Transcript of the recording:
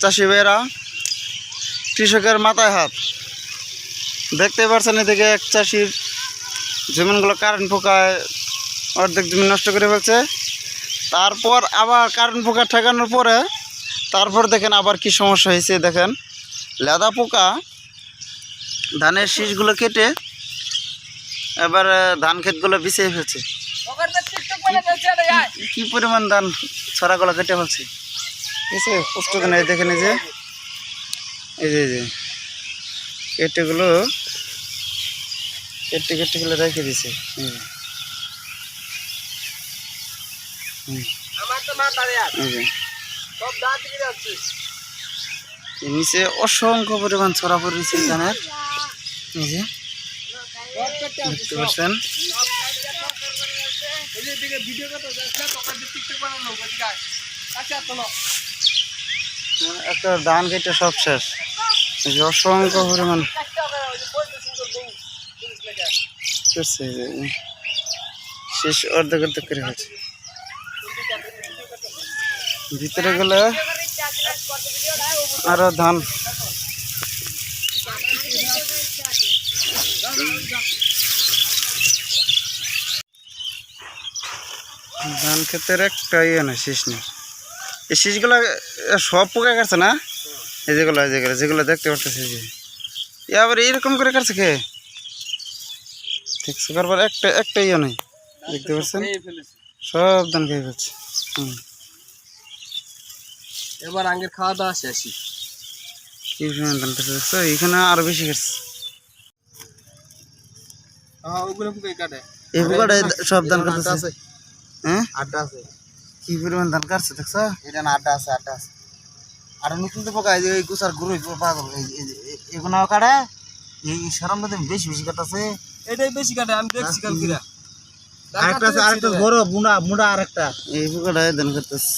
চাষি ভাইয়েরা, কৃষকের মাথায় হাত। দেখতে পাচ্ছেন এদিকে এক চাষির জমিনগুলো কারেন্ট পোকায় অর্ধেক জমি নষ্ট করে ফেলছে। তারপর আবার কারেন্ট পোকা ঠেকানোর পরে তারপর দেখেন আবার কি সমস্যা হয়েছে। দেখেন লেদা পোকা ধানের শীষগুলো কেটে এবার ধান ক্ষেতগুলো বিছিয়ে ফেলছে। কি পরিমাণ ধান ছড়াগুলো কেটে ফেলছে, ঠিক আছে। কষ্ট কেন দেখেন, এই যে কেটেগুলো কেটে রেখে দিছে। নিচে অসংখ্য পরিমাণ ছড়া পড়েছে ধানের, এই যে দেখতে পাচ্ছেন। একটা ধান কেটে সব শেষ, অসংখ্য পরিমাণ শেষ অর্ধেক করে হয়েছে। ভিতরে গেলে আরো ধান ক্ষেতের একটা ইয়ে না, শীষ নেই। এই শীষগুলো সব পোকা কাটছে না, এই যেগুলো দেখতে পারতেছে, আবার এইরকম করে কাটছে কে, ঠিক আছে। বারবার একটা ইয়ে নেই, দেখতে পাচ্ছেন সব ধান খেয়ে ফেলছে। এবার আগের খাওয়া দাওয়া শেষই, কি ধান কাটছে দেখছো, এখানে আরো বেশি কাটছে। এই পোকাটা সব ধান কাটছে। হ্যাঁ, আড্ডা আছে, কি পরিমাণ ধান কাটছে দেখছো। এটা না আড্ডা আছে। আর নতুন তো পোকা এই গুছার গুরু পাগল, এগুলো কাটে। এই সরম বেশি কাটছে, এটাই বেশি কাটে। আমি দেখছি কালকিরা আরেকটা বড় মুড়া আরেকটা, এই পোকাটা ধান কাটতেছে।